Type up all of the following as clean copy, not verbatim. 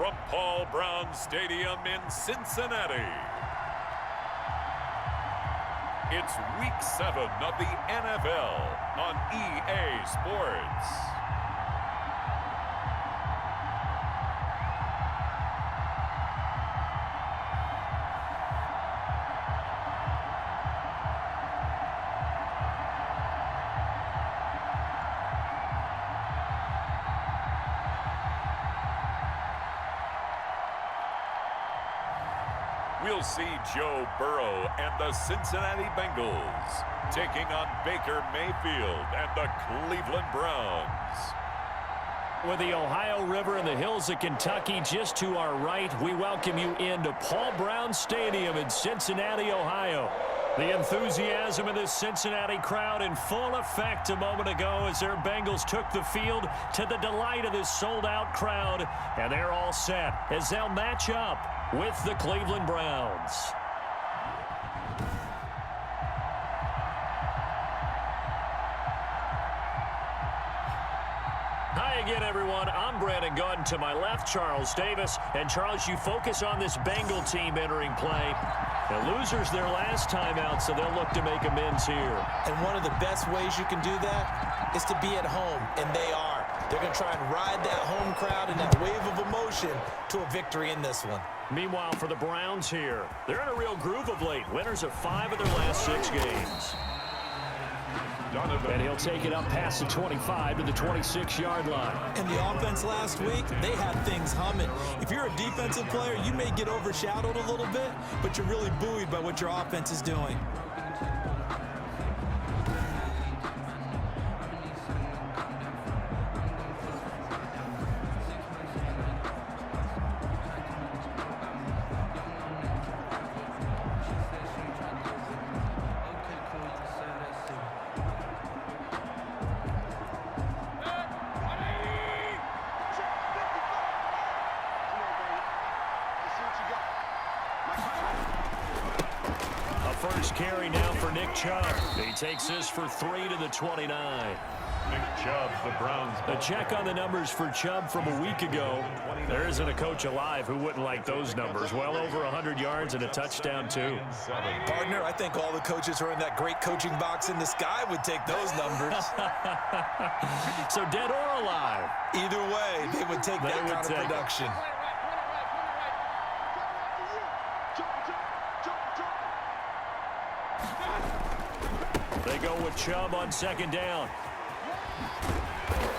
from Paul Brown Stadium in Cincinnati. It's Week 7 of the NFL on EA Sports. We'll see Joe Burrow and the Cincinnati Bengals taking on Baker Mayfield and the Cleveland Browns. With the Ohio River and the hills of Kentucky just to our right, we welcome you into Paul Brown Stadium in Cincinnati, Ohio. The enthusiasm of this Cincinnati crowd in full effect a moment ago as their Bengals took the field to the delight of this sold-out crowd. And they're all set as they'll match up with the Cleveland Browns. Hi again, everyone. I'm Brandon Gunn. To my left, Charles Davis. And, Charles, you focus on this Bengal team entering play. The losers their last time out, so they'll look to make amends here. And one of the best ways you can do that is to be at home, and they are. They're going to try and ride that home crowd and that wave of emotion to a victory in this one. Meanwhile, for the Browns here, they're in a real groove of late. Winners of 5 of their last 6 games. And he'll take it up past the 25 to the 26-yard line. And the offense last week, they had things humming. If you're a defensive player, you may get overshadowed a little bit, but you're really buoyed by what your offense is doing. First carry now for Nick Chubb. He takes this for 3 to the 29. Nick Chubb, the Browns. A check on the numbers for Chubb from a week ago. There isn't a coach alive who wouldn't like those numbers. Well over 100 yards and a touchdown, too. Partner, I think all the coaches who are in that great coaching box in the sky would take those numbers. So dead or alive? Either way, they would take that kind of production. They go with Chubb on second down.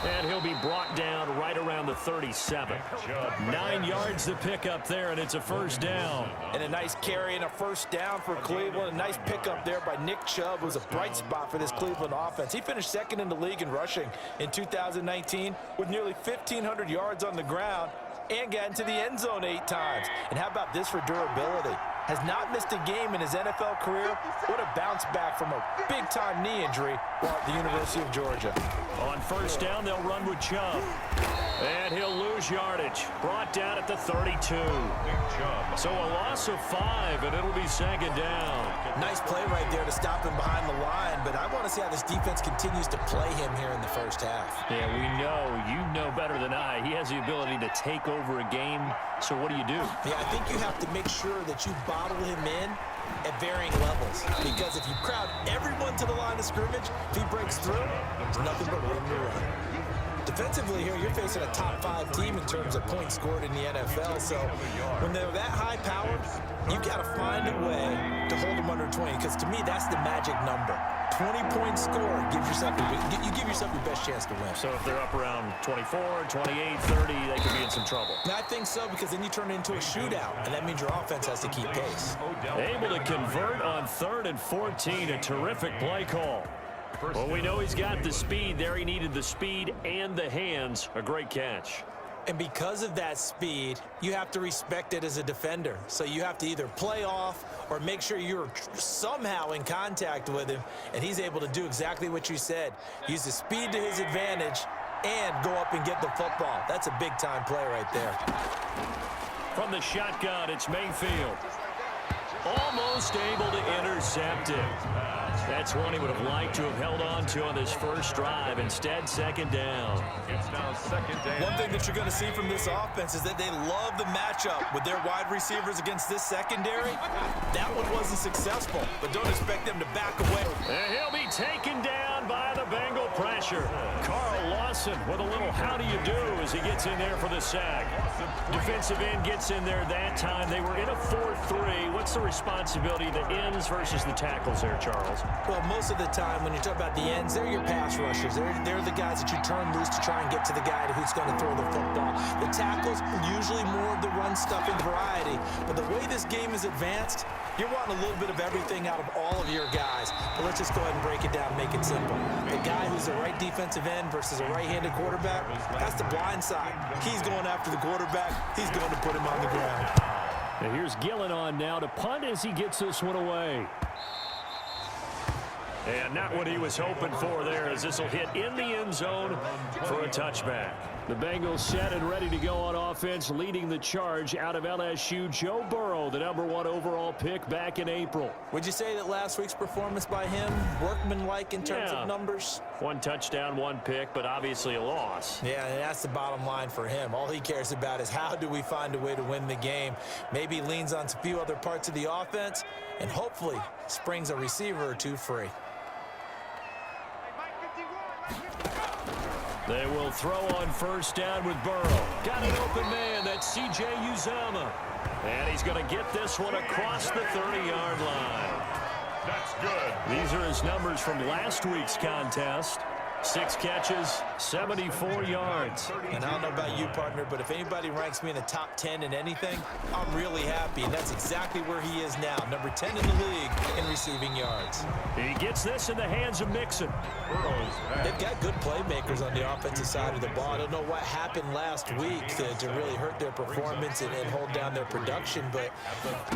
And he'll be brought down right around the 37. 9 yards to pick up there, and it's a first down. And a nice carry and a first down for Cleveland. A nice pickup there by Nick Chubb. It was a bright spot for this Cleveland offense. He finished second in the league in rushing in 2019 with nearly 1,500 yards on the ground and got into the end zone 8 times. And how about this for durability? Has not missed a game in his NFL career. What a bounce back from a big-time knee injury while at the University of Georgia. On first down, they'll run with Chubb. And he'll lose yardage. Brought down at the 32. So a loss of 5, and it'll be second down. Nice play right there to stop him behind the line, but I want to see how this defense continues to play him here in the first half. Yeah, we know. You know better than I. He has the ability to take over a game. So what do you do? Yeah, I think you have to make sure that you bottle him in at varying levels. Because if you crowd everyone to the line of scrimmage, if he breaks through, there's nothing but room to run. Defensively here, you're facing a top 5 team in terms of points scored in the NFL. So when they're that high powered, you've got to find a way to hold them under 20. Because to me, that's the magic number. 20-point score gives yourself you give yourself your best chance to win. So if they're up around 24, 28, 30, they could be in some trouble. I think so, because then you turn it into a shootout, and that means your offense has to keep pace. Able to convert on 3rd and 14, a terrific play call. Well, we know he's got the speed there. He needed the speed and the hands. A great catch. And because of that speed, you have to respect it as a defender. So you have to either play off or make sure you're somehow in contact with him, and he's able to do exactly what you said. Use the speed to his advantage and go up and get the football. That's a big-time play right there. From the shotgun, it's Mayfield. Almost able to intercept it. That's one he would have liked to have held on to on this first drive. Instead, second down. It's now second down. One thing that you're going to see from this offense is that they love the matchup with their wide receivers against this secondary. That one wasn't successful, but don't expect them to back away. And he'll be taken down by the Bengal pressure. Carl Lawson with a little how do you do as he gets in there for the sack. Defensive end gets in there that time. They were in a 4-3. What's the responsibility of the ends versus the tackles there, Charles? Well, most of the time when you talk about the ends, they're your pass rushers. They're the guys that you turn loose to try and get to the guy who's going to throw the football. The tackles, usually more of the run-stuffing variety. But the way this game is advanced, you're wanting a little bit of everything out of all of your guys. But let's just go ahead and break it down and make it simple. The guy who's the right defensive end versus a right-handed quarterback, that's the blind side. He's going after the quarterback. He's going to put him on the ground. And here's Gillen on now to punt as he gets this one away. And not what he was hoping for there, as this will hit in the end zone for a touchback. The Bengals set and ready to go on offense, leading the charge out of LSU, Joe Burrow, the #1 overall pick back in April. Would you say that last week's performance by him, workmanlike in terms of numbers? 1 touchdown, 1 pick, but obviously a loss. Yeah, and that's the bottom line for him. All he cares about is how do we find a way to win the game. Maybe he leans on a few other parts of the offense and hopefully springs a receiver or two free. They will throw on first down with Burrow. Got an open man. That's C.J. Uzomah. And he's going to get this one across the 30-yard line. That's good. These are his numbers from last week's contest. 6 catches, 74 yards. And I don't know about you, partner, but if anybody ranks me in the top 10 in anything, I'm really happy. And that's exactly where he is now, number 10 in the league in receiving yards. He gets this in the hands of Mixon. They've got good playmakers on the offensive side of the ball. I don't know what happened last week to really hurt their performance and hold down their production, but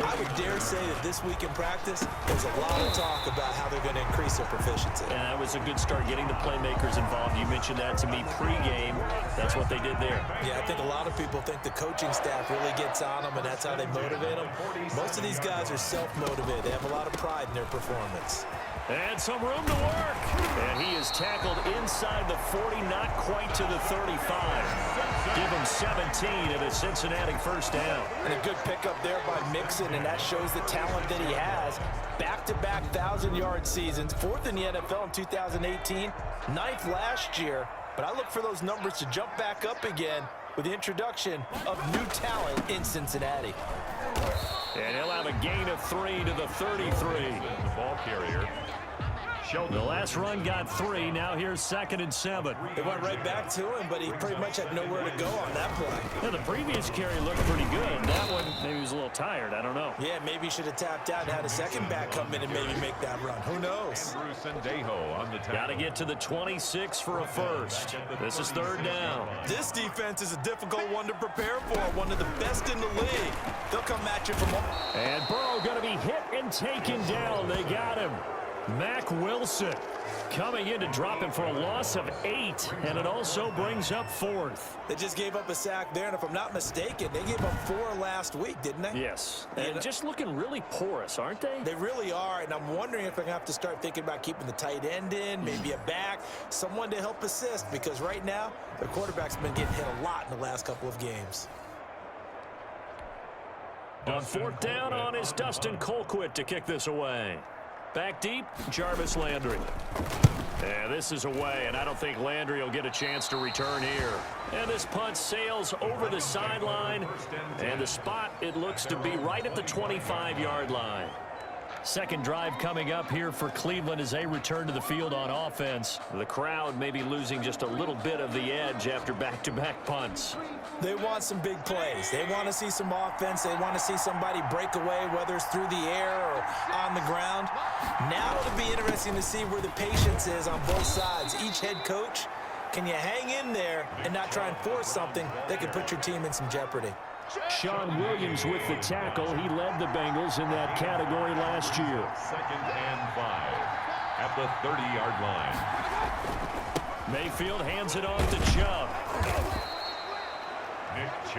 I would dare say that this week in practice, there's a lot of talk about how they're going to increase their proficiency. And that was a good start getting the playmakers involved. You mentioned that to me pregame. That's what they did there. Yeah, I think a lot of people think the coaching staff really gets on them, and that's how they motivate them. Most of these guys are self-motivated. They have a lot of pride in their performance. And some room to work. And he is tackled inside the 40, not quite to the 35. Give him 17 at a Cincinnati first down. And a good pickup there by Mixon, and that shows the talent that he has. Back-to-back 1,000-yard seasons, 4th in the NFL in 2018, 9th last year. But I look for those numbers to jump back up again with the introduction of new talent in Cincinnati. And he'll have a gain of 3 to the 33. The ball carrier. The last run got 3. Now here's 2nd and 7. They went right back to him, but he pretty much had nowhere to go on that play. Yeah, the previous carry looked pretty good. That one, maybe he was a little tired. I don't know. Yeah, maybe he should have tapped out and had a second back come in and maybe make that run. Who knows? Got to get to the 26 for a first. This is 3rd down. This defense is a difficult one to prepare for. One of the best in the league. They'll come at you from all. And Burrow going to be hit and taken down. They got him. Mack Wilson coming in to drop him for a loss of 8, and it also brings up 4th. They just gave up a sack there, and if I'm not mistaken, they gave up 4 last week, didn't they? Yes, and just looking really porous, aren't they? They really are, and I'm wondering if they're going to have to start thinking about keeping the tight end in, maybe a back, someone to help assist, because right now, their quarterback's been getting hit a lot in the last couple of games. On 4th down on is Dustin Colquitt to kick this away. Back deep, Jarvis Landry. And this is away, and I don't think Landry will get a chance to return here. And this punt sails over the sideline, and the spot, it looks to be right at the 25-yard line. Second drive coming up here for Cleveland as they return to the field on offense. The crowd may be losing just a little bit of the edge after back-to-back punts. They want some big plays. They want to see some offense. They want to see somebody break away, whether it's through the air or on the ground. Now it'll be interesting to see where the patience is on both sides. Each head coach, can you hang in there and not try and force something that could put your team in some jeopardy? Sean Williams with the tackle. He led the Bengals in that category last year. 2nd and 5 at the 30-yard line. Mayfield hands it off to Chubb.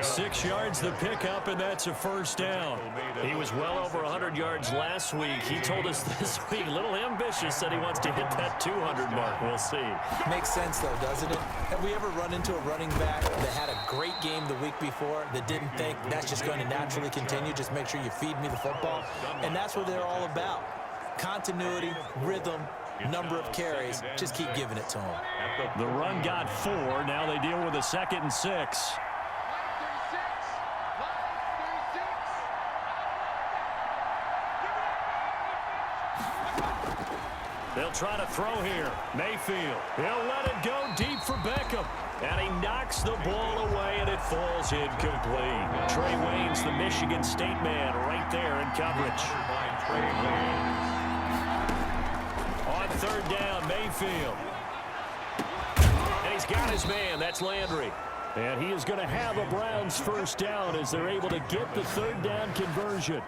6 yards the pickup, and that's a first down. He was well over 100 yards last week. He told us this week, a little ambitious, said he wants to hit that 200 mark. We'll see. Makes sense, though, doesn't it? Have we ever run into a running back that had a great game the week before that didn't think that's just going to naturally continue? Just make sure you feed me the football. And that's what they're all about. Continuity, rhythm, number of carries. Just keep giving it to them. The run got 4. Now they deal with a 2nd and 6. They'll try to throw here. Mayfield. He'll let it go deep for Beckham. And he knocks the ball away, and it falls incomplete. Trey Waynes, the Michigan State man, right there in coverage. On 3rd down, Mayfield. And he's got his man. That's Landry. And he is going to have a Browns first down as they're able to get the 3rd down conversion.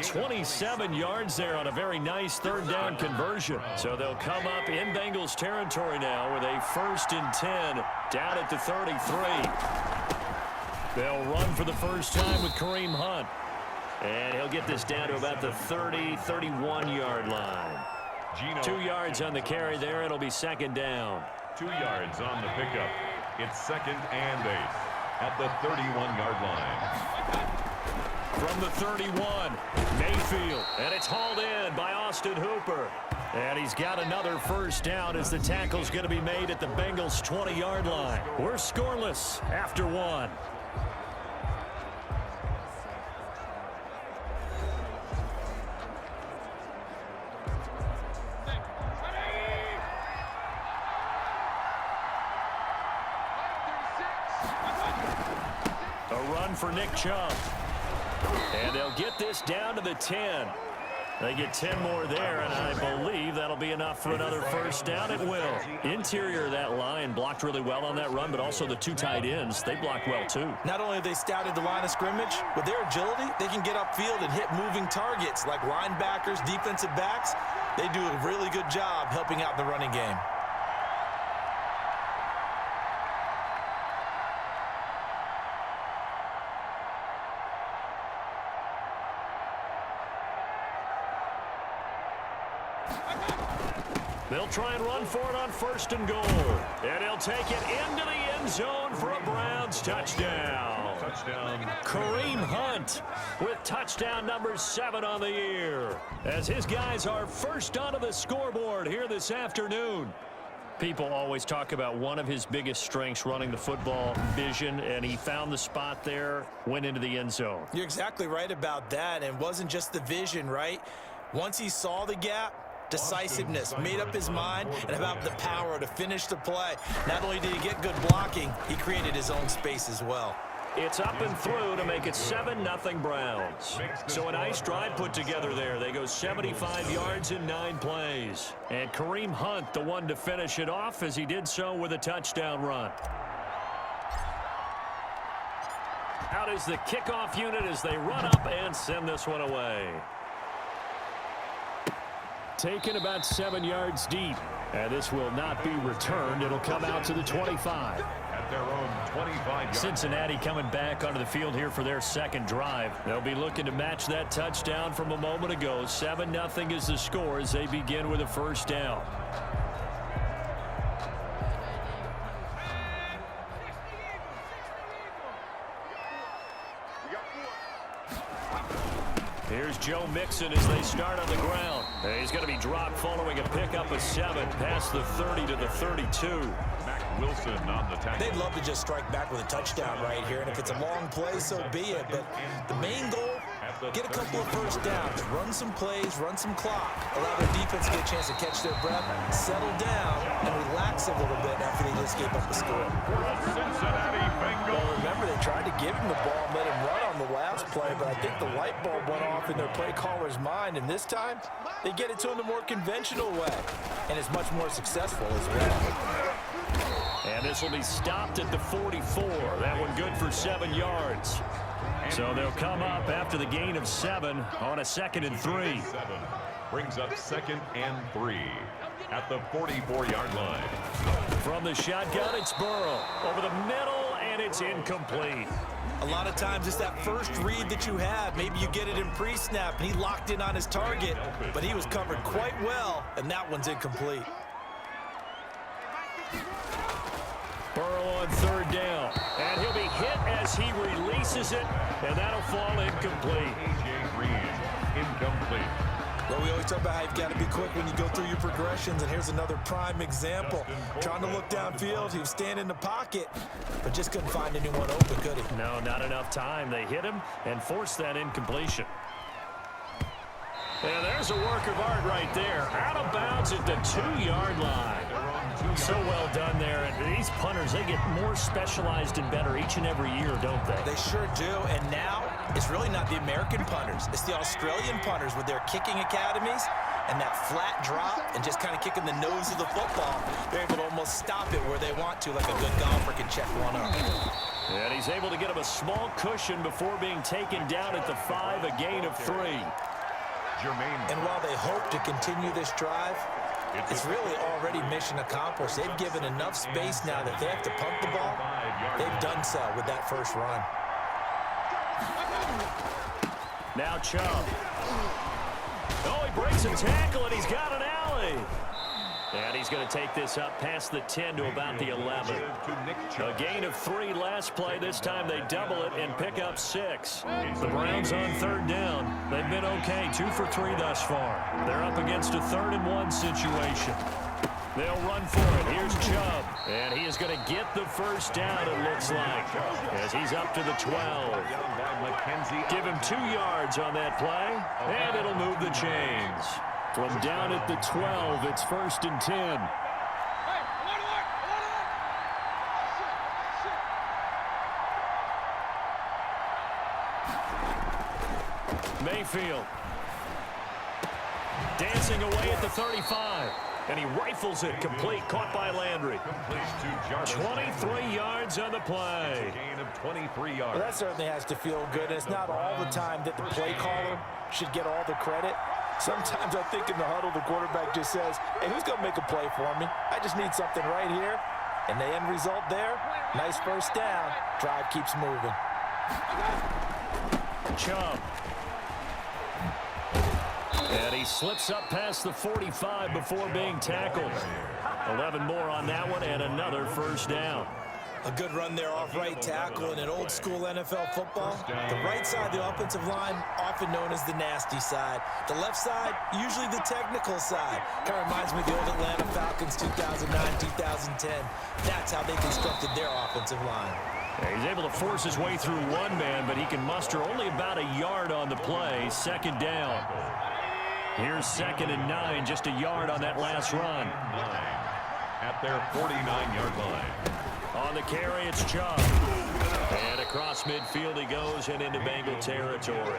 27 yards there on a very nice 3rd down conversion. So they'll come up in Bengals territory now with a 1st and 10 down at the 33. They'll run for the first time with Kareem Hunt. And he'll get this down to about the 31-yard line. 2 yards on the carry there. It'll be 2nd down. 2 yards on the pickup. It's 2nd and 8 at the 31-yard line. From the 31, Mayfield, and it's hauled in by Austin Hooper. And he's got another first down as the tackle's going to be made at the Bengals' 20-yard line. We're scoreless after 1. A run for Nick Chubb. And they'll get this down to the 10. They get 10 more there, and I believe that'll be enough for another first down. It will. Interior of that line blocked really well on that run, but also the 2 tight ends, they blocked well too. Not only have they scouted the line of scrimmage, with their agility, they can get upfield and hit moving targets like linebackers, defensive backs. They do a really good job helping out the running game. They'll try and run for it on 1st and goal. And he'll take it into the end zone for a Browns touchdown. Kareem Hunt with touchdown number 7 on the year. As his guys are first onto the scoreboard here this afternoon. People always talk about one of his biggest strengths running the football, vision, and he found the spot there, went into the end zone. You're exactly right about that, and it wasn't just the vision, right? Once he saw the gap, decisiveness, made up his mind, and about the power to finish the play. Not only did he get good blocking, he created his own space as well. It's up and through to make it 7-0 Browns. So a nice drive put together there. They go 75 yards in 9 plays. And Kareem Hunt, the one to finish it off as he did so with a touchdown run. Out is the kickoff unit as they run up and send this one away. Taken about 7 yards deep. And this will not be returned. It'll come out to the 25. At their own 25. Cincinnati coming back onto the field here for their second drive. They'll be looking to match that touchdown from a moment ago. 7-0 is the score as they begin with a first down. Here's Joe Mixon as they start on the ground. He's going to be dropped following a pickup of 7 past the 30 to the 32. Mac Wilson on the tackle. They'd love to just strike back with a touchdown right here, and if it's a long play, so be it. But the main goal, get a couple of first downs, run some plays, run some clock, allow their defense to get a chance to catch their breath, settle down, and relax a little bit after they just gave up a score. Cincinnati Bengals. Well, remember, they tried to give him the ball and let him run on the last play, but I think the light bulb went off in their play caller's mind, and this time, they get it to him the more conventional way, and it's much more successful as well. And this will be stopped at the 44. That one good for 7 yards. So they'll come up after the gain of 7 on a 2nd and 3. Brings up 2nd and 3 at the 44-yard line. From the shotgun, it's Burrow over the middle, and and it's incomplete. A lot of times it's that first read that you have. Maybe you get it in pre-snap, and he locked in on his target, but he was covered quite well, and that one's incomplete. Burrow on third down, and he'll be hit as he releases it, and that'll fall incomplete. Incomplete. Well, we always talk about how you've got to be quick when you go through your progressions, and here's another prime example. Trying to look downfield, he was standing in the pocket, but just couldn't find anyone open, could he? No, not enough time. They hit him and forced that incompletion. And there's a work of art right there. Out of bounds at the 2-yard line. So well done there. And these punters, they get more specialized and better each and every year, don't they? They sure do. And now it's really not the American punters. It's the Australian punters with their kicking academies and that flat drop and just kind of kicking the nose of the football. They're able to almost stop it where they want to, like a good golfer can check one up. And he's able to get him a small cushion before being taken down at the 5, a gain of 3. And while they hope to continue this drive, it's really already mission accomplished. They've given enough space now that they have to punt the ball. They've done so with that first run. Now Chubb. Oh, he breaks a tackle, and he's got an alley. And he's going to take this up past the 10 to about the 11. A gain of 3 last play. This time they double it and pick up 6. The Browns on third down. They've been okay, 2 for 3 thus far. They're up against a 3rd and 1 situation. They'll run for it. Here's Chubb. And he is going to get the first down, it looks like, as he's up to the 12. Give him 2 yards on that play, and it'll move the chains. From down at the 12, it's 1st and 10. Mayfield. Dancing away at the 35. And he rifles it complete, caught by Landry. 23 yards on the play. Gain of 23 yards. Well, that certainly has to feel good. And it's not all the time that the play caller should get all the credit. Sometimes I think in the huddle, the quarterback just says, hey, who's going to make a play for me? I just need something right here. And the end result there, nice first down. Drive keeps moving. Chubb. And he slips up past the 45 before being tackled. 11 more on that one and another first down. A good run there off right tackle. In an old school NFL football, the right side of the offensive line, often known as the nasty side. The left side, usually the technical side. Kind of reminds me of the old Atlanta Falcons 2009, 2010. That's how they constructed their offensive line. Yeah, he's able to force his way through one man, but he can muster only about a yard on the play. 2nd down. Here's 2nd and 9, just a yard on that last run. At their 49-yard line. On the carry, it's Chubb. And across midfield he goes and into Bengal territory.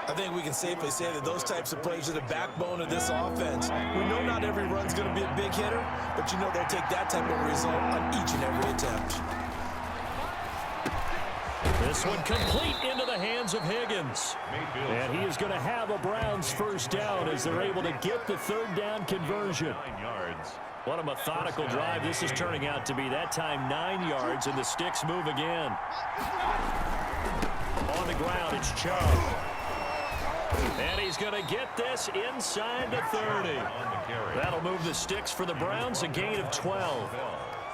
I think we can safely say that those types of plays are the backbone of this offense. We know not every run's going to be a big hitter, but you know they'll take that type of result on each and every attempt. This one complete into the hands of Higgins. And he is going to have a Browns first down as they're able to get the 3rd down conversion. 9 yards. What a methodical drive this is turning out to be. That time 9 yards, and the sticks move again. On the ground, it's Chubb. And he's going to get this inside the 30. That'll move the sticks for the Browns, a gain of 12.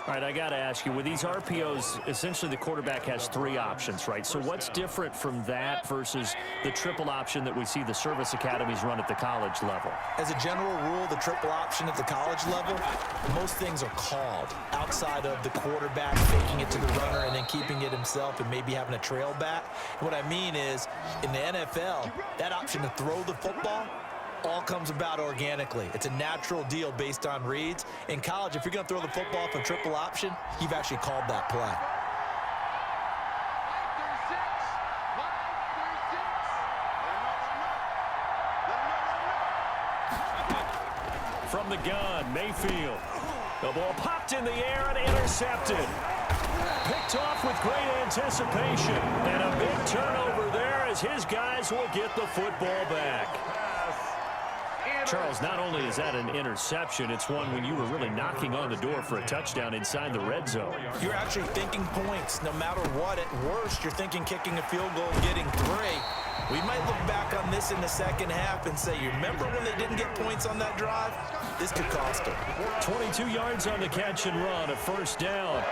All right, I got to ask you, with these RPOs, essentially the quarterback has 3 options, right? So what's different from that versus the triple option that we see the service academies run at the college level? As a general rule, the triple option at the college level, most things are called outside of the quarterback faking it to the runner and then keeping it himself and maybe having a trail back. And what I mean is, in the NFL, that option to throw the football all comes about organically. It's a natural deal based on reads. In college, if you're going to throw the football off a triple option, you've actually called that play. From the gun, Mayfield. The ball popped in the air and intercepted. Picked off with great anticipation. And a big turnover there as his guys will get the football back. Charles, not only is that an interception, it's one when you were really knocking on the door for a touchdown inside the red zone. You're actually thinking points. No matter what, at worst, you're thinking kicking a field goal and getting 3. We might look back on this in the second half and say, you remember when they didn't get points on that drive? This could cost them. 22 yards on the catch and run, a first down.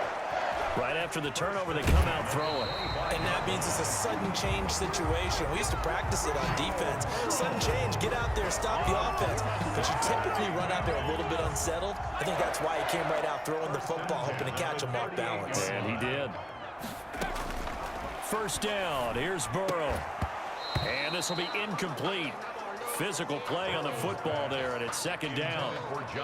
Right after the turnover, they come out throwing. And that means it's a sudden change situation. We used to practice it on defense. Sudden change, get out there, stop the offense. But you typically run out there a little bit unsettled. I think that's why he came right out throwing the football, hoping to catch him off balance. And he did. First down, here's Burrow. And this will be incomplete. Physical play on the football there, and it's second down.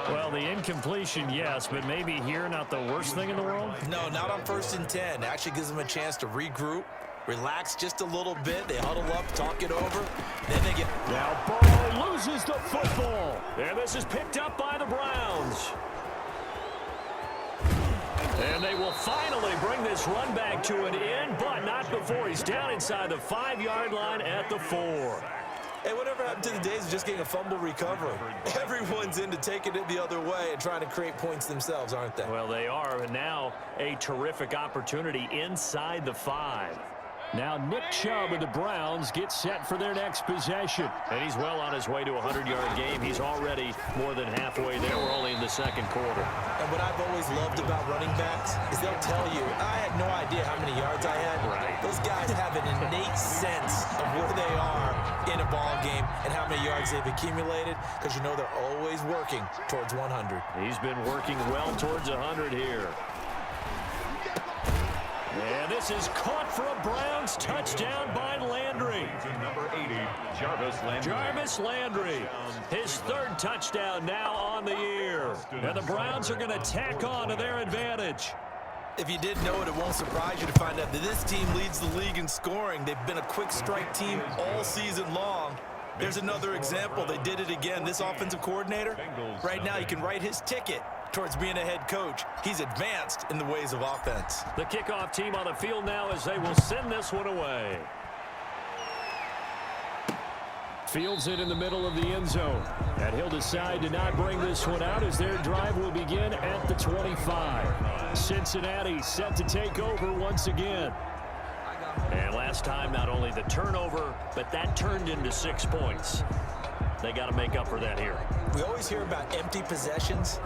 Well, the incompletion, yes, but maybe here not the worst thing in the world? No, not on 1st and 10. It actually gives them a chance to regroup, relax just a little bit. They huddle up, talk it over, then they get... Now Burrow loses the football, and this is picked up by the Browns. And they will finally bring this run back to an end, but not before he's down inside the 5-yard line at the 4. Hey, whatever happened to the days of just getting a fumble recovery? Everyone's into taking it the other way and trying to create points themselves, aren't they? Well, they are, and now a terrific opportunity inside the 5. Now Nick Chubb of the Browns gets set for their next possession. And he's well on his way to a 100-yard game. He's already more than halfway there. We're only in the second quarter. And what I've always loved about running backs is they'll tell you, I had no idea how many yards I had. Right. Those guys have an innate sense of where they are in a ball game and how many yards they've accumulated, because you know they're always working towards 100. He's been working well towards 100 here. And this is caught for a Browns touchdown by Landry. Number 80, Jarvis Landry, his 3rd touchdown now on the year. And the Browns are going to tack on to their advantage. If you didn't know it, it won't surprise you to find out that this team leads the league in scoring. They've been a quick strike team all season long. There's another example. They did it again. This offensive coordinator, right now, you can write his ticket towards being a head coach. He's advanced in the ways of offense. The kickoff team on the field now as they will send this one away. Fields it in the middle of the end zone. And he'll decide to not bring this one out as their drive will begin at the 25. Cincinnati set to take over once again. And last time, not only the turnover, but that turned into 6 points. They got to make up for that here. We always hear about empty possessions,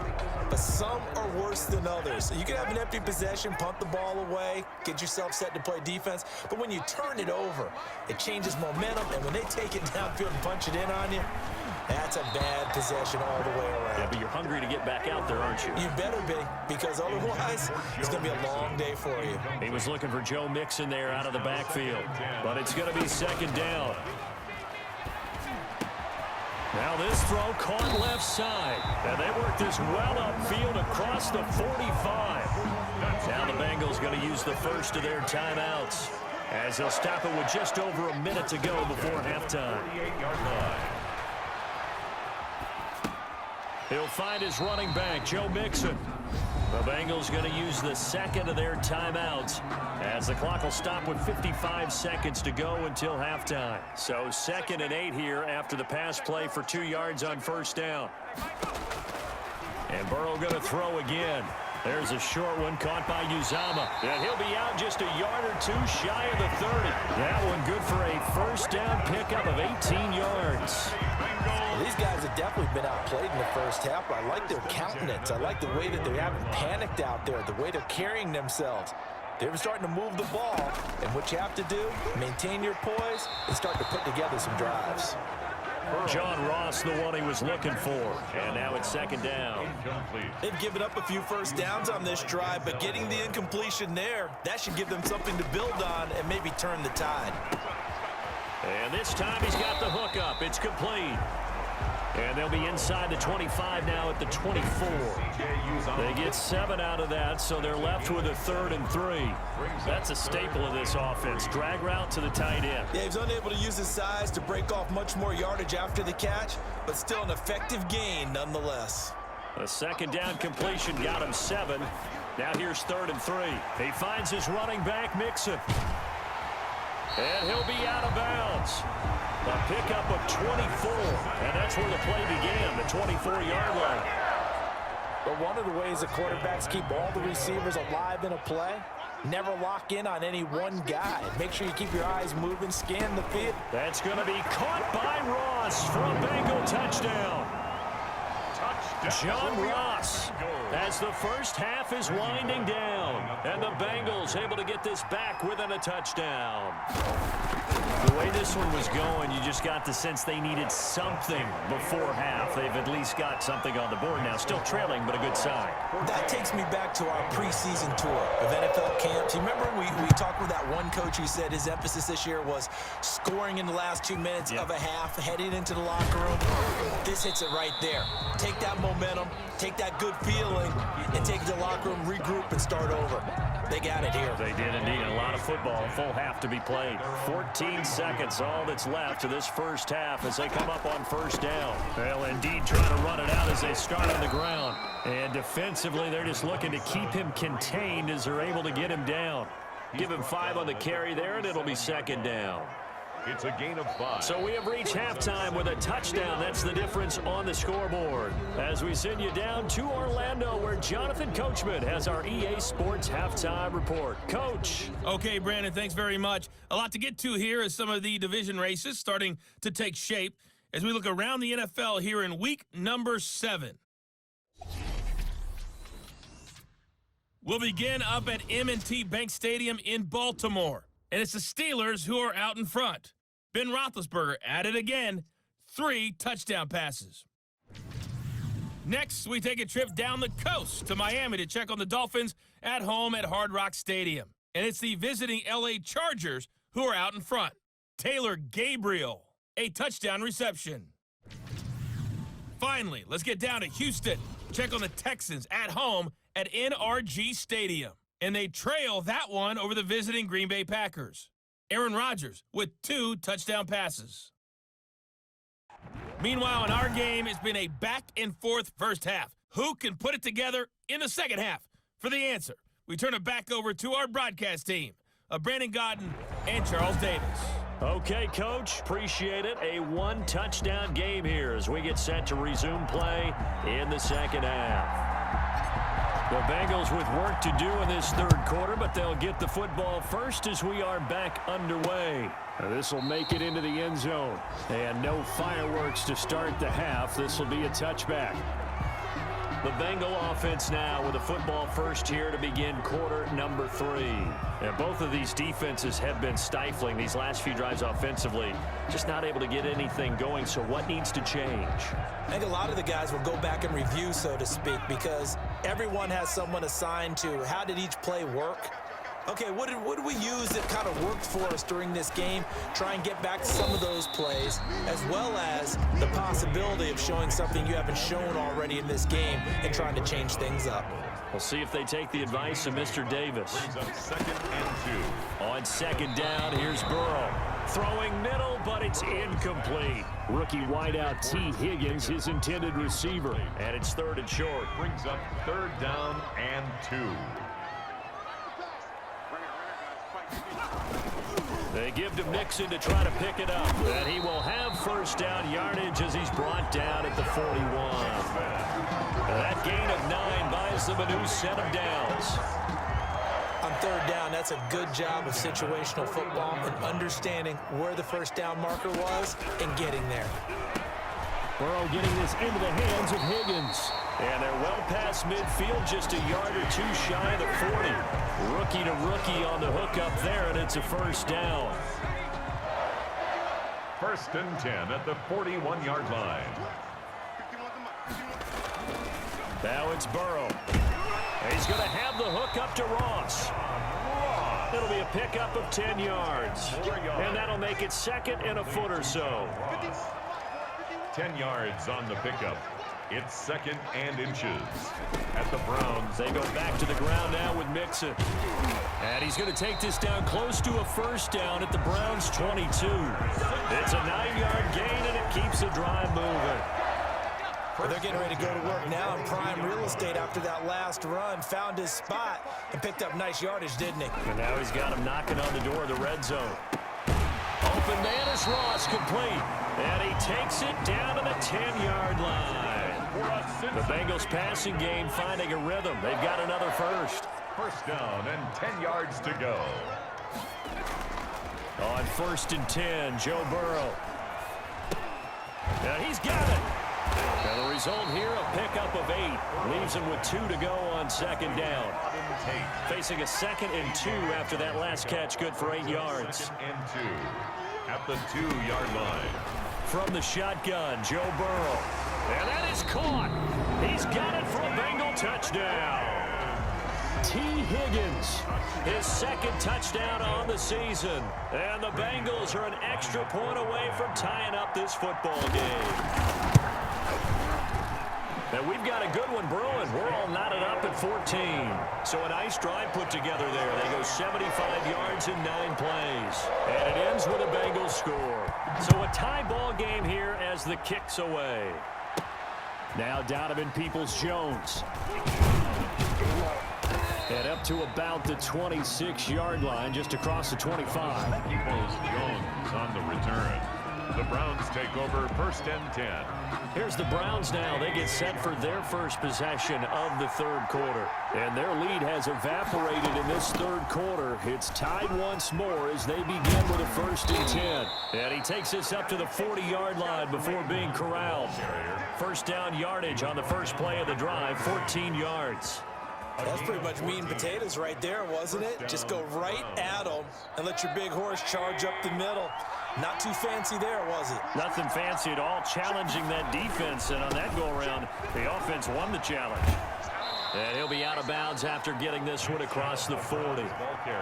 but some are worse than others. You can have an empty possession, punt the ball away, get yourself set to play defense, but when you turn it over, it changes momentum, and when they take it downfield and punch it in on you, that's a bad possession all the way around. Yeah, but you're hungry to get back out there, aren't you? You better be, because otherwise, it's going to be a long day for you. He was looking for Joe Mixon there out of the backfield, but it's going to be second down. Now this throw caught left side, and they work this well upfield across the 45. Now the Bengals going to use the first of their timeouts as they'll stop it with just over a minute to go before halftime. He'll find his running back, Joe Mixon. The Bengals going to use the second of their timeouts as the clock will stop with 55 seconds to go until halftime. So 2nd and 8 here after the pass play for 2 yards on first down. And Burrow going to throw again. There's a short one caught by Uzama. And he'll be out just a yard or 2 shy of the 30. That one good for a first down pickup of 18 yards. Well, these guys have definitely been outplayed in the first half, but I like their countenance. I like the way that they haven't panicked out there, the way they're carrying themselves. They're starting to move the ball, and what you have to do, maintain your poise and start to put together some drives. John Ross, the one he was looking for. And now it's second down. They've given up a few first downs on this drive, but getting the incompletion there, that should give them something to build on and maybe turn the tide. And this time he's got the hook up. It's complete. And they'll be inside the 25 now at the 24. They get 7 out of that, so they're left with a 3rd and 3. That's a staple of this offense. Drag route to the tight end. Yeah, he was unable to use his size to break off much more yardage after the catch, but still an effective gain nonetheless. A second down completion got him 7. Now here's 3rd and 3. He finds his running back, Mixon. And he'll be out of bounds. A pickup of 24, and that's where the play began, the 24-yard line. But one of the ways the quarterbacks keep all the receivers alive in a play, never lock in on any one guy. Make sure you keep your eyes moving, scan the field. That's going to be caught by Ross for a Bengal touchdown. John Ross, as the first half is winding down, and the Bengals able to get this back within a touchdown. The way this one was going, you just got the sense they needed something before half. They've at least got something on the board now. Still trailing, but a good sign. That takes me back to our preseason tour of NFL camps. You remember we talked with that one coach who said his emphasis this year was scoring in the last 2 minutes of a half, heading into the locker room. This hits it right there. Take that momentum, take that good feeling, and take it to the locker room, regroup, and start over. They got it here. They did indeed. A lot of football, a full half to be played. 14 seconds, all that's left to this first half as they come up on first down. They'll indeed try to run it out as they start on the ground. And defensively, they're just looking to keep him contained as they're able to get him down. Give him 5 on the carry there, and it'll be second down. It's a gain of 5. So we have reached halftime with a touchdown. That's the difference on the scoreboard. As we send you down to Orlando, where Jonathan Coachman has our EA Sports halftime report. Coach. Okay, Brandon, thanks very much. A lot to get to here as some of the division races starting to take shape as we look around the NFL here in week number 7. We'll begin up at M&T Bank Stadium in Baltimore. And it's the Steelers who are out in front. Ben Roethlisberger at it again, 3 touchdown passes. Next, we take a trip down the coast to Miami to check on the Dolphins at home at Hard Rock Stadium. And it's the visiting LA Chargers who are out in front. Taylor Gabriel, a touchdown reception. Finally, let's get down to Houston. Check on the Texans at home at NRG Stadium. And they trail that one over the visiting Green Bay Packers. Aaron Rodgers with 2 touchdown passes. Meanwhile, in our game, it's been a back-and-forth first half. Who can put it together in the second half? For the answer, we turn it back over to our broadcast team of Brandon Godden and Charles Davis. Okay, Coach, appreciate it. A 1-touchdown game here as we get set to resume play in the second half. The Bengals with work to do in this third quarter, but they'll get the football first as we are back underway. This will make it into the end zone. And no fireworks to start the half. This will be a touchback. The Bengal offense now with the football first here to begin quarter number 3. And both of these defenses have been stifling these last few drives offensively. Just not able to get anything going, so what needs to change? I think a lot of the guys will go back and review, so to speak, because everyone has someone assigned to how did each play work. Okay, what did we use that kind of worked for us during this game? Try and get back to some of those plays, as well as the possibility of showing something you haven't shown already in this game and trying to change things up. We'll see if they take the advice of Mr. Davis. Brings up 2nd and 2. On second down, here's Burrow. Throwing middle, but it's incomplete. Rookie wideout T. Higgins, his intended receiver. And it's 3rd and short. Brings up 3rd down and 2. They give to Mixon to try to pick it up. And he will have first down yardage as he's brought down at the 41. That gain of 9 buys them a new set of downs. On 3rd down, that's a good job of situational football and understanding where the first down marker was and getting there. Burrow getting this into the hands of Higgins. And they're well past midfield, just a yard or 2 shy of the 40. Rookie to rookie on the hook up there, and it's a first down. 1st and 10 at the 41-yard line. Now it's Burrow. He's going to have the hook up to Ross. It'll be a pickup of 10 yards. And that'll make it 2nd and a foot or so. 10 yards on the pickup. It's 2nd and inches. At the Browns, they go back to the ground now with Mixon. And he's going to take this down close to a first down at the Browns' 22. It's a 9-yard gain, and it keeps the drive moving. Well, they're getting ready to go to work now in prime real estate after that last run. Found his spot and picked up nice yardage, didn't he? And now he's got him knocking on the door of the red zone. open man is Ross, complete. And he takes it down to the 10-yard line. The Bengals passing game finding a rhythm. They've got another first. First down and 10 yards to go. On 1st and 10, Joe Burrow. And he's got it. And the result here, a pickup of 8. Leaves him with 2 to go on 2nd down. Facing a 2nd and 2 after that last catch, good for 8 yards. 2nd and 2 at the 2-yard line. From the shotgun, Joe Burrow. And that is caught. He's got it for a Bengal touchdown. T. Higgins, his 2nd touchdown on the season. And the Bengals are an extra point away from tying up this football game. And we've got a good one brewing. We're all knotted up at 14. So a nice drive put together there. They go 75 yards in 9 plays. And it ends with a Bengals score. So a tie ball game here as the kick's away. Now Donovan Peoples-Jones. And up to about the 26-yard line, just across the 25. Peoples-Jones on the return. The Browns take over 1st and 10. Here's the Browns now. They get set for their first possession of the 3rd quarter. And their lead has evaporated in this 3rd quarter. It's tied once more as they begin with a 1st and 10. And he takes this up to the 40-yard line before being corralled. First down yardage on the first play of the drive, 14 yards. That's pretty much meat and potatoes right there, wasn't it? Just go right at them and let your big horse charge up the middle. Not too fancy there, was it? Nothing fancy at all, challenging that defense. And on that go-around, the offense won the challenge. And he'll be out of bounds after getting this one across the 40.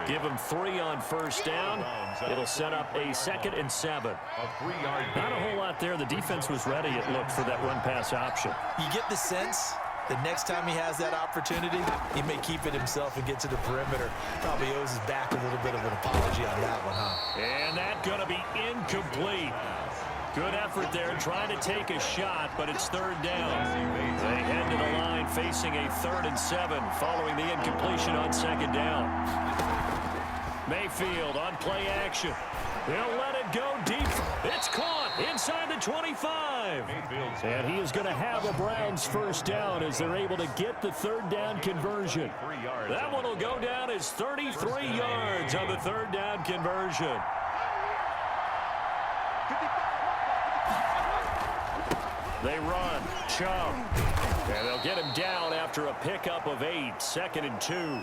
Give him 3 on 1st down. It'll set up a 2nd and 7. Not a whole lot there. The defense was ready, it looked, for that run-pass option. You get the sense the next time he has that opportunity, he may keep it himself and get to the perimeter. Probably owes his back a little bit of an apology on that one, huh? And that's going to be incomplete. Good effort there trying to take a shot, but it's 3rd down. They head to the line facing a 3rd and 7 following the incompletion on 2nd down. Mayfield on play action. He'll let it go deep. It's caught inside the 25. And he is going to have a Browns 1st down as they're able to get the 3rd down conversion. That one will go down as 33 yards on the 3rd down conversion. They run. Chubb. And they'll get him down after a pickup of 8. 2nd and 2.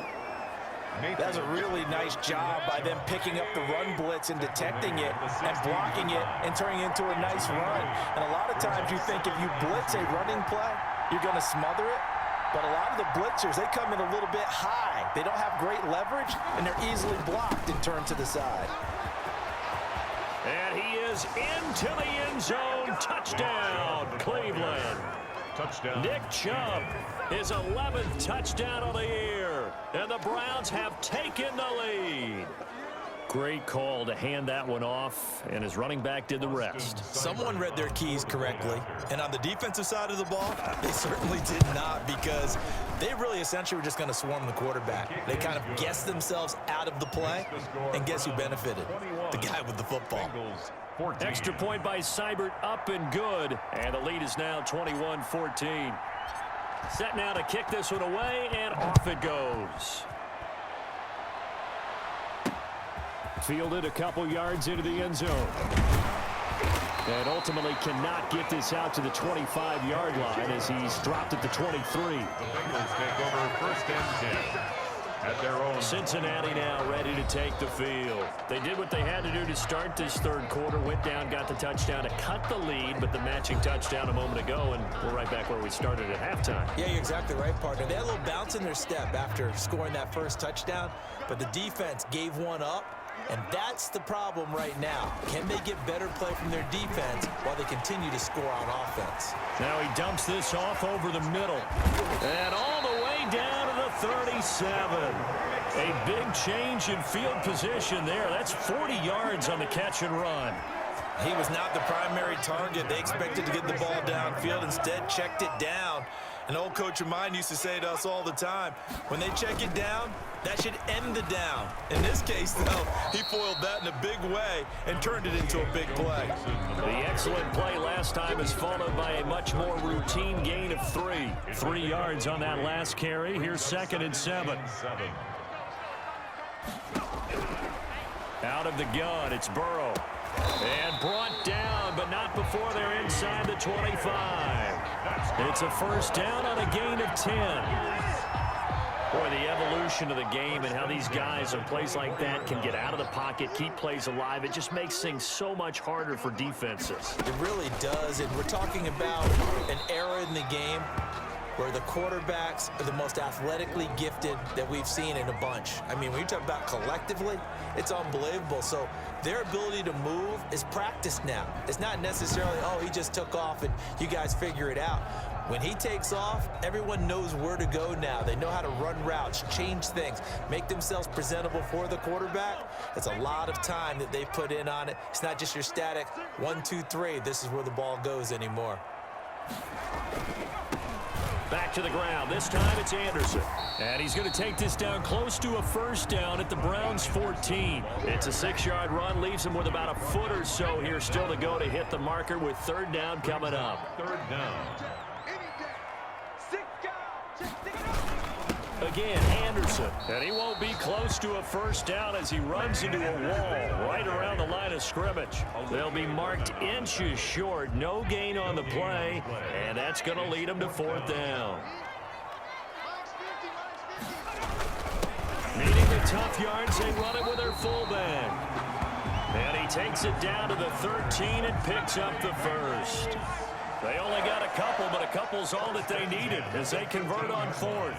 That's a really nice job by them picking up the run blitz and detecting it and blocking it and turning it into a nice run. And a lot of times you think if you blitz a running play, you're going to smother it. But a lot of the blitzers, they come in a little bit high. They don't have great leverage, and they're easily blocked and turned to the side. And he is into the end zone. Touchdown, Cleveland. Touchdown. Nick Chubb, his 11th touchdown of the year. And the Browns have taken the lead. Great call to hand that one off, and his running back did the rest. Someone read their keys correctly, and on the defensive side of the ball, they certainly did not, because they really essentially were just going to swarm the quarterback. They kind of guessed themselves out of the play, and guess who benefited? The guy with the football. Extra point by Seibert, up and good, and the lead is now 21-14. Set now to kick this one away, and off it goes. Fielded a couple yards into the end zone. And ultimately cannot get this out to the 25-yard line as he's dropped at the 23. The Bengals take over 1st and 10 at their own. Cincinnati now ready to take the field. They did what they had to do to start this 3rd quarter. Went down, got the touchdown to cut the lead, but the matching touchdown a moment ago, and we're right back where we started at halftime. Yeah, you're exactly right, partner. They had a little bounce in their step after scoring that first touchdown, but the defense gave one up. And that's the problem right now. Can they get better play from their defense while they continue to score on offense? Now he dumps this off over the middle. And all the way down to the 37. A big change in field position there. That's 40 yards on the catch and run. He was not the primary target. They expected to get the ball downfield. Instead, checked it down. An old coach of mine used to say to us all the time, when they check it down, that should end the down. In this case, though, he foiled that in a big way and turned it into a big play. The excellent play last time is followed by a much more routine gain of 3. 3 yards on that last carry. Here's 2nd and 7. Out of the gun, it's Burrow. And brought down, but not before they're inside the 25. It's a first down on a gain of 10. Boy, the evolution of the game and how these guys in plays like that can get out of the pocket, keep plays alive, it just makes things so much harder for defenses. It really does, and we're talking about an era in the game where the quarterbacks are the most athletically gifted that we've seen in a bunch. I mean, when you talk about collectively, it's unbelievable. So their ability to move is practiced now. It's not necessarily, oh, he just took off and you guys figure it out. When he takes off, everyone knows where to go now. They know how to run routes, change things, make themselves presentable for the quarterback. It's a lot of time that they put in on it. It's not just your static 1, 2, 3. This is where the ball goes anymore. Back to the ground. This time it's Anderson. And he's going to take this down close to a first down at the Browns' 14. It's a 6-yard run. Leaves him with about a foot or so here still to go to hit the marker with 3rd down coming up. 3rd down. Again, Anderson. And he won't be close to a first down as he runs into a wall right around the line of scrimmage. They'll be marked inches short. No gain on the play. And that's going to lead them to 4th down. Needing the tough yards, they run it with their fullback. And he takes it down to the 13 and picks up the first. They only got a couple, but a couple's all that they needed as they convert on 4th.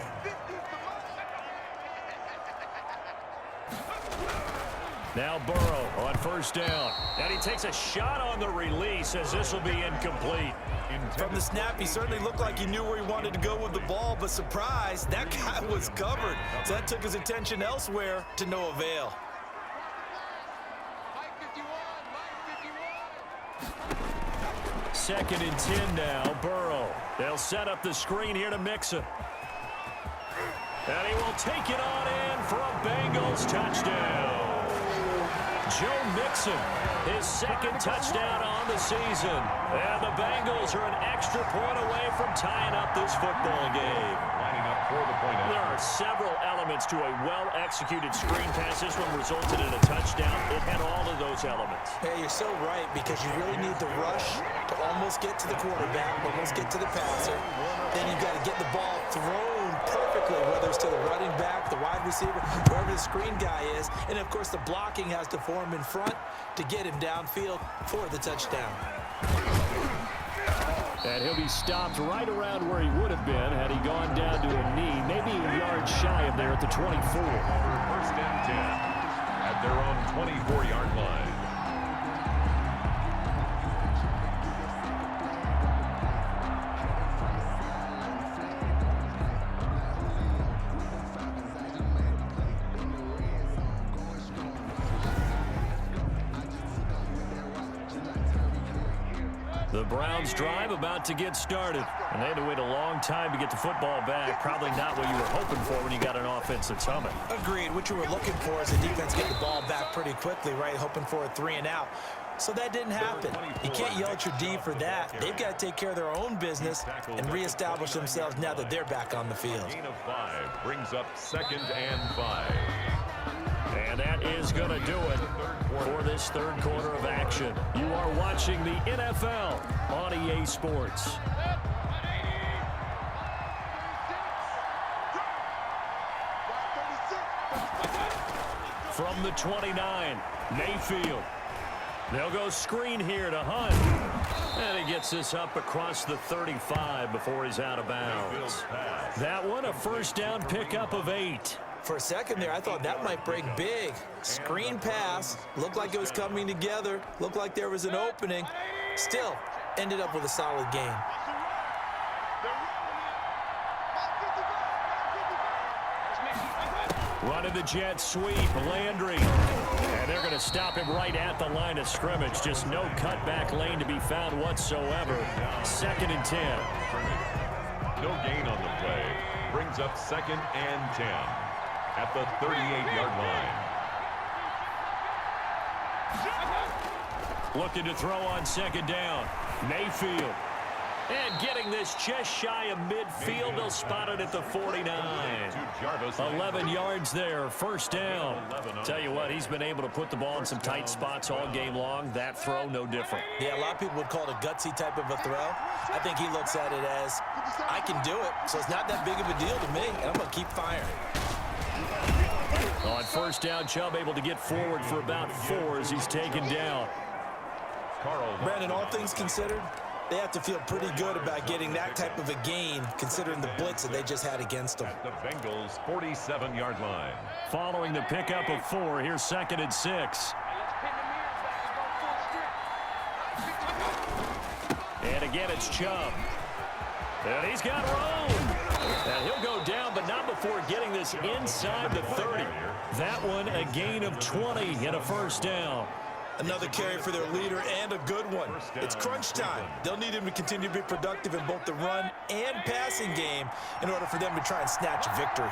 Now Burrow on first down. And he takes a shot on the release as this will be incomplete. From the snap, he certainly looked like he knew where he wanted to go with the ball, but surprise, that guy was covered. So that took his attention elsewhere to no avail. Second and 10 now, Burrow. They'll set up the screen here to Mixon. And he will take it on in for a Bengals touchdown. Joe Mixon, his 2nd touchdown on the season. And the Bengals are an extra point away from tying up this football game. Lining up for the point. There are several elements to a well-executed screen pass. This one resulted in a touchdown. It had all of those elements. Hey, you're so right, because you really need the rush to almost get to the quarterback, almost get to the passer. Then you've got to get the ball thrown perfectly, whether it's to the running back, the wide receiver, wherever the screen guy is. And, of course, the blocking has to form in front to get him downfield for the touchdown. And he'll be stopped right around where he would have been had he gone down to a knee, maybe a yard shy of there at the 24. First and 10 at their own 24-yard line. The Browns drive about to get started. And they had to wait a long time to get the football back. Probably not what you were hoping for when you got an offense that's humming. Agreed. What you were looking for is the defense get the ball back pretty quickly, right? Hoping for a 3 and out. So that didn't happen. You can't yell at your D for that. They've got to take care of their own business and reestablish themselves now that they're back on the field. Gain of 5 brings up 2nd and 5. And that is going to do it for this 3rd quarter of action. You are watching the NFL on EA Sports. From the 29, Mayfield. They'll go screen here to Hunt. And he gets this up across the 35 before he's out of bounds. That one, a first down pickup of 8. For a second there, I thought that might break big. Screen pass. Looked like it was coming together. Looked like there was an opening. Still, ended up with a solid gain. Running the jet sweep, Landry. And they're going to stop him right at the line of scrimmage. Just no cutback lane to be found whatsoever. 2nd and 10. No gain on the play. Brings up 2nd and 10 at the 38-yard line. Looking to throw on 2nd down. Mayfield. And getting this just shy of midfield. They'll spot it at the 49. 11 yards there. 1st down. Tell you what, he's been able to put the ball in some tight spots all game long. That throw, no different. Yeah, a lot of people would call it a gutsy type of a throw. I think he looks at it as, I can do it, so it's not that big of a deal to me, and I'm going to keep firing. On 1st down, Chubb able to get forward for about 4 as he's taken down. Brandon, all things considered, they have to feel pretty good about getting that type of a gain, considering the blitz that they just had against them. At the Bengals' 47-yard line. Following the pickup of 4, here's 2nd and 6. And again, it's Chubb. And he's got room. And he'll go down, but not before getting this inside the 30. That one, a gain of 20 and a 1st down. Another carry for their leader and a good one. It's crunch time. They'll need him to continue to be productive in both the run and passing game in order for them to try and snatch a victory.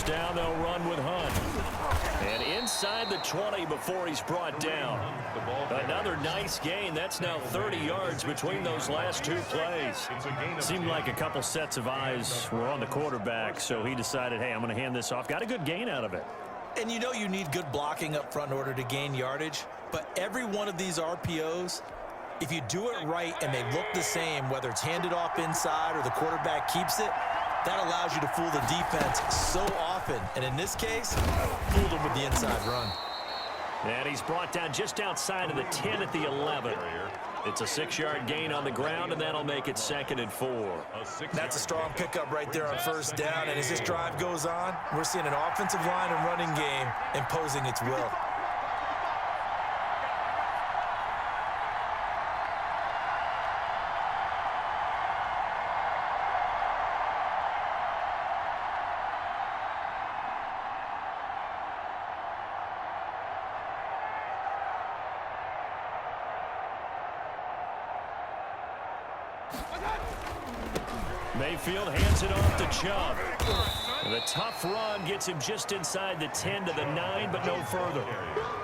Down, they'll run with Hunt. And inside the 20 before he's brought down. Another nice gain. That's now 30 yards between those last 2 plays. Seemed like a couple sets of eyes were on the quarterback, so he decided, hey, I'm going to hand this off. Got a good gain out of it. And you know you need good blocking up front in order to gain yardage, but every one of these RPOs, if you do it right and they look the same, whether it's handed off inside or the quarterback keeps it, that allows you to fool the defense so often. And in this case, fooled them with the inside run. And he's brought down just outside of the 10 at the 11. It's a 6-yard gain on the ground, and that'll make it 2nd and 4. That's a strong pickup right there on 1st down. And as this drive goes on, we're seeing an offensive line and running game imposing its will. Mayfield hands it off to Chubb. The tough run gets him just inside the 10 to the 9, but no further.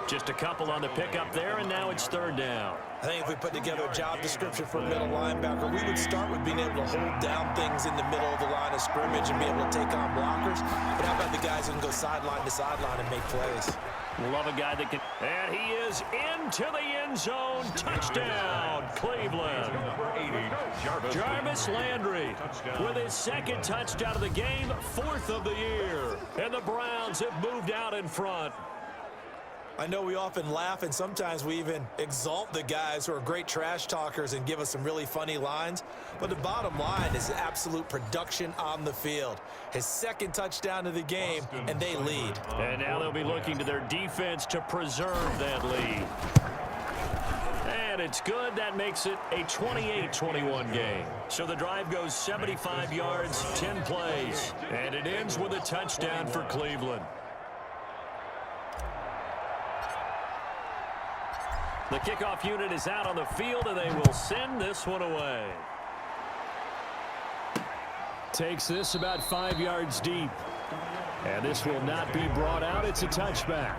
Just a couple on the pickup there, and now it's 3rd down. I think if we put together a job description for a middle linebacker, we would start with being able to hold down things in the middle of the line of scrimmage and be able to take on blockers. But how about the guys who can go sideline to sideline and make plays? Love a guy that can. And he is into the end zone. Touchdown, Cleveland. Jarvis Landry with his 2nd touchdown of the game, 4th of the year. And the Browns have moved out in front. I know we often laugh, and sometimes we even exalt the guys who are great trash talkers and give us some really funny lines. But the bottom line is absolute production on the field. His 2nd touchdown of the game, and they lead. And now they'll be looking to their defense to preserve that lead. And it's good. That makes it a 28-21 game. So the drive goes 75 yards, 10 plays. And it ends with a touchdown for Cleveland. The kickoff unit is out on the field, and they will send this one away. Takes this about 5 yards deep. And this will not be brought out. It's a touchback.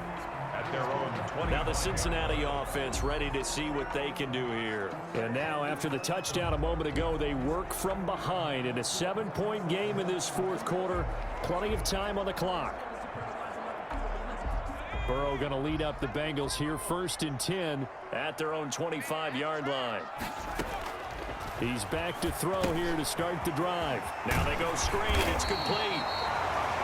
At their own 20. Now the Cincinnati offense ready to see what they can do here. And now after the touchdown a moment ago, they work from behind in a 7-point game in this 4th quarter. Plenty of time on the clock. Burrow going to lead up the Bengals here, 1st and 10 at their own 25-yard line. He's back to throw here to start the drive. Now they go screen. It's complete.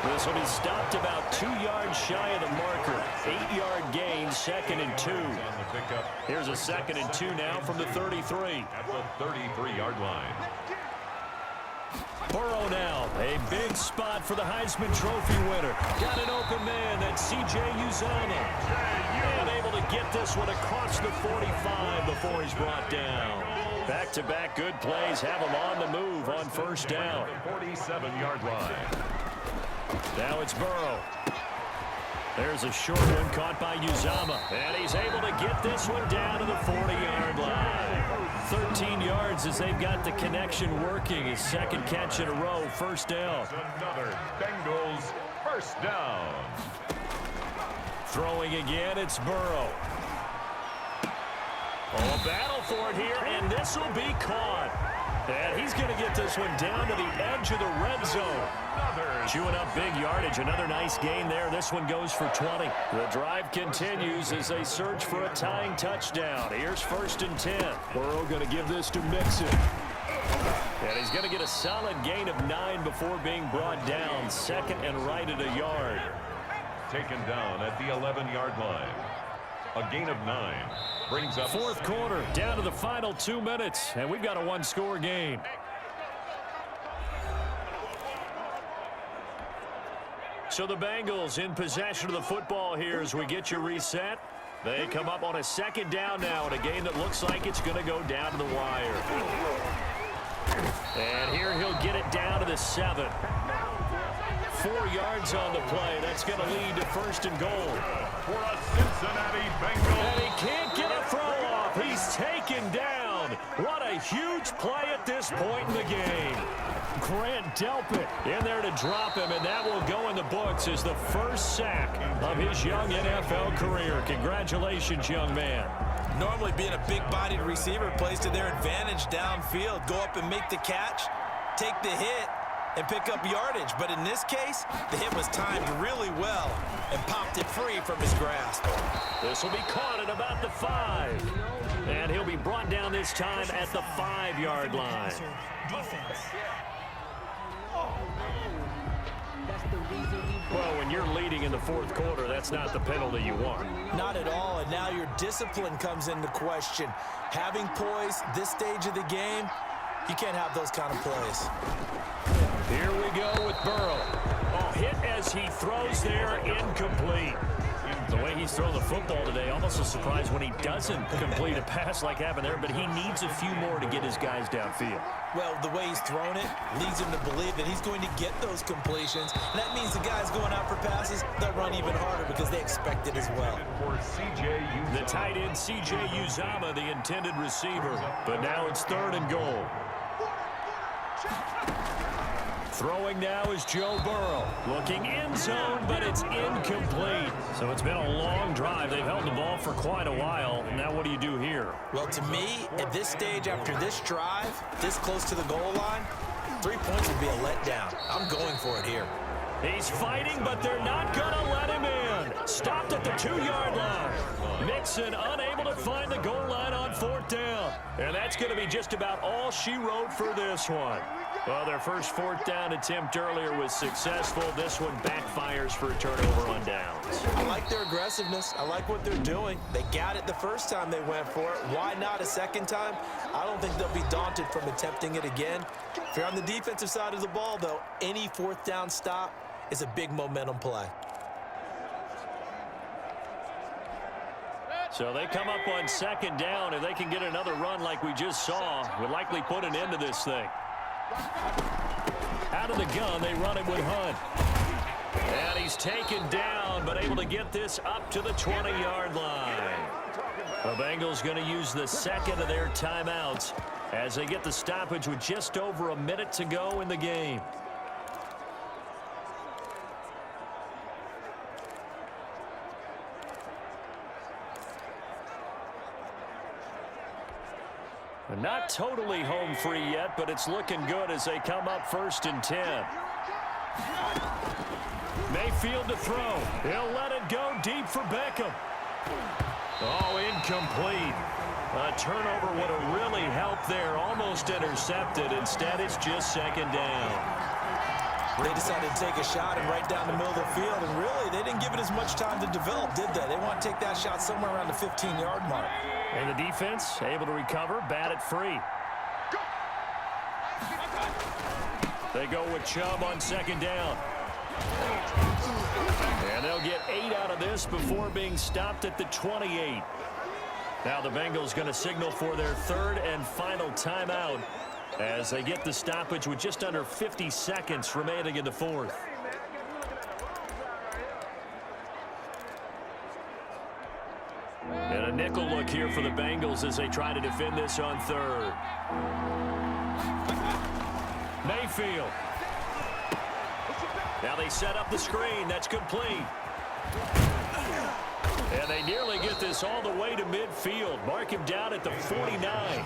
This one is stopped about 2 yards shy of the marker. 8-yard gain, 2nd and 2. Here's a 2nd and 2 now from the 33. At the 33-yard line. Burrow now, a big spot for the Heisman Trophy winner. Got an open man, that's C.J. Uzomah. And able able to get this one across the 45 before he's brought down. Back-to-back good plays have him on the move on first down. 47-yard line. Now it's Burrow. There's a short one caught by Uzama. And he's able to get this one down to the 40-yard line. 13 yards as they've got the connection working. His second catch in a row, first down. Another Bengals first down. Throwing again, it's Burrow. Oh, a battle for it here, and this will be caught. And he's going to get this one down to the edge of the red zone. Chewing up big yardage. Another nice gain there. This one goes for 20. The drive continues as they search for a tying touchdown. Here's first and 10. Burrow going to give this to Mixon. And he's going to get a solid gain of 9 before being brought down. Second and right at a yard. Taken down at the 11-yard line. A gain of 9 brings up fourth quarter, down to the final 2 minutes, and we've got a one-score game. So the Bengals in possession of the football here as we get you reset. They come up on a second down now in a game that looks like it's going to go down to the wire. And here he'll get it down to the 7. 4 yards on the play. That's going to lead to first and goal. For a Cincinnati Bengals. And he can't get a throw off. He's taken down. What a huge play at this point in the game. Grant Delpit in there to drop him, and that will go in the books as the first sack of his young NFL career. Congratulations, young man. Normally being a big-bodied receiver plays to their advantage downfield. Go up and make the catch, take the hit, and pick up yardage. But in this case, the hit was timed really well and popped it free from his grasp. This will be caught at about the 5. And he'll be brought down this time at the 5-yard line. Well, when you're leading in the fourth quarter, that's not the penalty you want. Not at all, and now your discipline comes into question. Having poise this stage of the game, you can't have those kind of plays. Here we go with Burrow. Oh, hit as he throws there, incomplete. The way he's thrown the football today, almost a surprise when he doesn't complete a pass like happened there, but he needs a few more to get his guys downfield. Well, the way he's thrown it leads him to believe that he's going to get those completions. And that means the guys going out for passes, they'll run even harder because they expect it as well. The tight end, C.J. Uzama, the intended receiver. But now it's third and goal. Throwing now is Joe Burrow. Looking end zone, but it's incomplete. So it's been a long drive. They've held the ball for quite a while. Now what do you do here? Well, to me, at this stage, after this drive, this close to the goal line, 3 points would be a letdown. I'm going for it here. He's fighting, but they're not going to let him in. Stopped at the 2-yard line. Mixon unable to find the goal line on fourth down. And that's going to be just about all she wrote for this one. Well, their first fourth down attempt earlier was successful. This one backfires for a turnover on downs. I like their aggressiveness. I like what they're doing. They got it the first time they went for it. Why not a second time? I don't think they'll be daunted from attempting it again. If you're on the defensive side of the ball, though, any fourth down stop is a big momentum play. So they come up on second down. If they can get another run like we just saw, would likely put an end to this thing. Out of the gun, they run it with Hunt. And he's taken down, but able to get this up to the 20-yard line. The Bengals going to use the second of their timeouts as they get the stoppage with just over a minute to go in the game. Not totally home free yet, but it's looking good as they come up first and 10. Mayfield to throw. He'll let it go deep for Beckham. Oh, incomplete. A turnover would have really helped there. Almost intercepted. Instead, it's just second down. They decided to take a shot and right down the middle of the field, and really, they didn't give it as much time to develop, did they? They want to take that shot somewhere around the 15-yard mark. And the defense able to recover, bat it free. They go with Chubb on second down. And they'll get 8 out of this before being stopped at the 28. Now the Bengals going to signal for their third and final timeout as they get the stoppage with just under 50 seconds remaining in the fourth. And a nickel look here for the Bengals as they try to defend this on third. Mayfield. Now they set up the screen. That's complete. And they nearly get this all the way to midfield. Mark him down at the 49.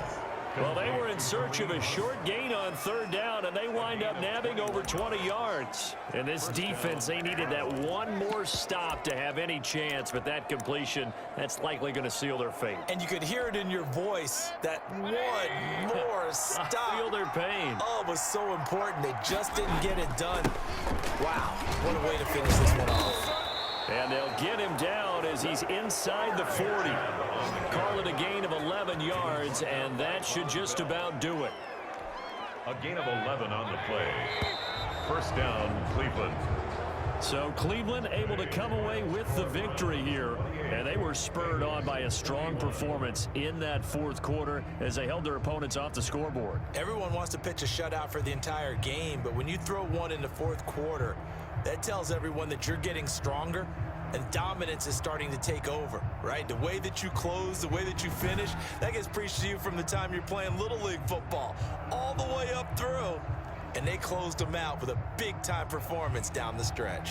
Well, they were in search of a short gain on third down, and they wind up nabbing over 20 yards. And this defense, they needed that one more stop to have any chance, but that completion, that's likely going to seal their fate. And you could hear it in your voice, that one more stop. I feel their pain. Oh, it was so important. They just didn't get it done. Wow, what a way to finish this one off. And they'll get him down as he's inside the 40. Call it a gain of 11 yards, and that should just about do it. A gain of 11 on the play. First down, Cleveland. So Cleveland able to come away with the victory here, and they were spurred on by a strong performance in that fourth quarter as they held their opponents off the scoreboard. Everyone wants to pitch a shutout for the entire game, but when you throw one in the fourth quarter, that tells everyone that you're getting stronger and dominance is starting to take over, right? The way that you close, the way that you finish, that gets preached to you from the time you're playing Little League football all the way up through. And they closed them out with a big-time performance down the stretch.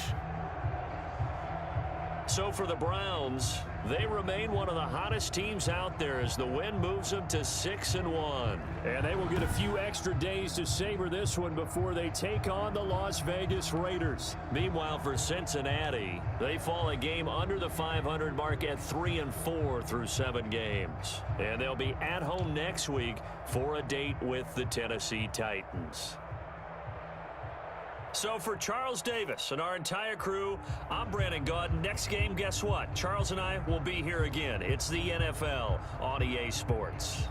So for the Browns, they remain one of the hottest teams out there as the win moves them to 6-1. And they will get a few extra days to savor this one before they take on the Las Vegas Raiders. Meanwhile, for Cincinnati, they fall a game under the 500 mark at 3-4 through 7 games. And they'll be at home next week for a date with the Tennessee Titans. So for Charles Davis and our entire crew, I'm Brandon Gaudin. Next game, guess what? Charles and I will be here again. It's the NFL on EA Sports.